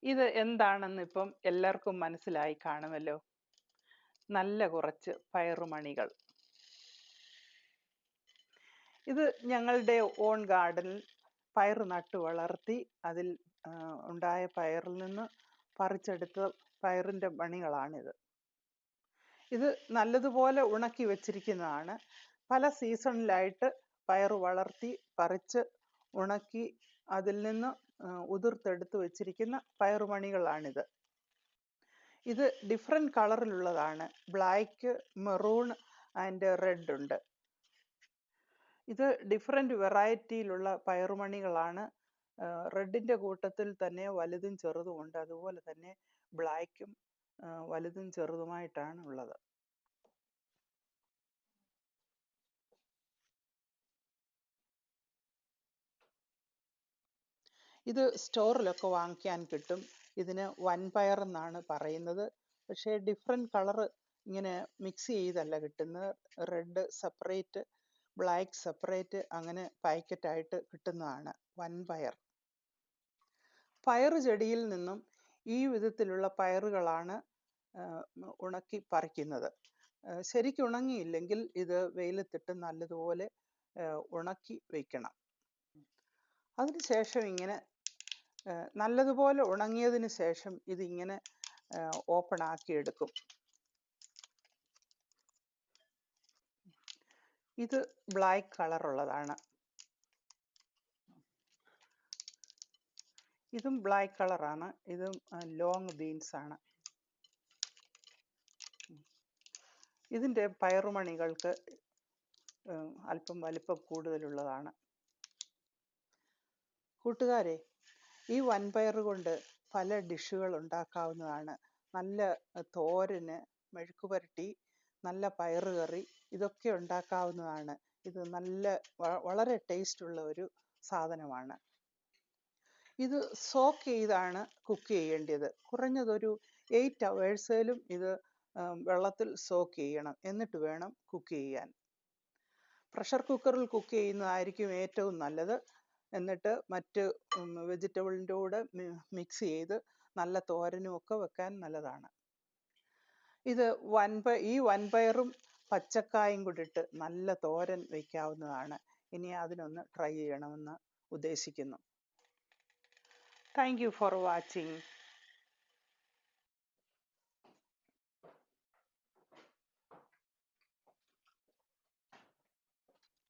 ഇത് എന്താണെന്ന് ഇപ്പം എല്ലാവർക്കും മനസ്സിലായി കാണുമല്ലോ. നല്ല കുറച്ച് പയറുമണികൾ. ഇത് ഞങ്ങളുടെ ഓൺ ഗാർഡനിൽ പയർ നട്ടു വളർത്തി അതിൽ ഉണ്ടായ പയറിൽ നിന്ന് പറിച്ചെടുത്ത പയറിൻ്റെ മണികളാണിത്. ഇത് നല്ലതുപോലെ ഉണക്കി വെച്ചിരിക്കുന്നതാണ്. പല സീസണിലായിട്ട് പയർ വളർത്തി പറിച്ച് ഉണക്കി അതിൽ നിന്ന് ഉതിർത്തെടുത്ത് വെച്ചിരിക്കുന്ന പയറുമണികളാണിത്. ഇത് ഡിഫറെൻറ്റ് കളറിലുള്ളതാണ്. ബ്ലാക്ക്, മെറൂൺ ആൻഡ് റെഡ് ഉണ്ട്. ഇത് ഡിഫറെൻറ്റ് വെറൈറ്റിയിലുള്ള പയറുമണികളാണ്. റെഡിൻ്റെ കൂട്ടത്തിൽ തന്നെ വലുതും ചെറുതുമുണ്ട്. അതുപോലെ തന്നെ ബ്ലാക്കും വലുതും ചെറുതുമായിട്ടാണ് ഉള്ളത്. ഇത് സ്റ്റോറിലൊക്കെ വാങ്ങിക്കാൻ കിട്ടും. ഇതിന് വൻപയർ എന്നാണ് പറയുന്നത്. പക്ഷേ ഡിഫറെൻറ്റ് കളറ് ഇങ്ങനെ മിക്സ് ചെയ്തല്ല കിട്ടുന്നത്. റെഡ് സെപ്പറേറ്റ്, ബ്ലാക്ക് സെപ്പറേറ്റ്, അങ്ങനെ പാക്കറ്റായിട്ട് കിട്ടുന്നതാണ് വൻപയർ. പയർ ചെടിയിൽ നിന്നും ഈ വിധത്തിലുള്ള പയറുകളാണ് ഉണക്കി പറിക്കുന്നത്. ശരിക്കും ഉണങ്ങിയില്ലെങ്കിൽ ഇത് വെയിലത്തിട്ട് നല്ലതുപോലെ ഉണക്കി വയ്ക്കണം. അതിനുശേഷം ഇങ്ങനെ നല്ലതുപോലെ ഉണങ്ങിയതിന് ശേഷം ഇതിങ്ങനെ ഓപ്പൺ ആക്കി എടുക്കും. ഇത് ബ്ലാക്ക് കളറുള്ളതാണ്. ഇതും ബ്ലാക്ക് കളറാണ്. ഇതും ലോങ് ബീൻസ് ആണ്. ഇതിൻ്റെ പയറുമണികൾക്ക് അല്പം വലിപ്പം കൂടുതലുള്ളതാണ്. കൂട്ടുകാരെ, ഈ വൻപയർ കൊണ്ട് പല ഡിഷുകൾ ഉണ്ടാക്കാവുന്നതാണ്. നല്ല തോരന്, മെഴുക്കുപുരട്ടി, നല്ല പയറുകറി, ഇതൊക്കെ ഉണ്ടാക്കാവുന്നതാണ്. ഇത് വളരെ ടേസ്റ്റുള്ള ഒരു സാധനമാണ്. ഇത് സോക്ക് ചെയ്താണ് കുക്ക് ചെയ്യേണ്ടത്. കുറഞ്ഞതൊരു 8 hours ഇത് വെള്ളത്തിൽ സോക്ക് ചെയ്യണം. എന്നിട്ട് വേണം കുക്ക് ചെയ്യാൻ. പ്രഷർ കുക്കറിൽ കുക്ക് ചെയ്യുന്നതായിരിക്കും ഏറ്റവും നല്ലത്. എന്നിട്ട് മറ്റ് വെജിറ്റബിളിൻ്റെ കൂടെ മിക്സ് ചെയ്ത് നല്ല തോരനും ഒക്കെ വെക്കാൻ നല്ലതാണ്. ഇത് ഈ വൻപയറും പച്ചക്കായും കൂടിയിട്ട് നല്ല തോരൻ വയ്ക്കാവുന്നതാണ്. ഇനി അതിനൊന്ന് ട്രൈ ചെയ്യണമെന്ന് ഉദ്ദേശിക്കുന്നു. Thank you for watching.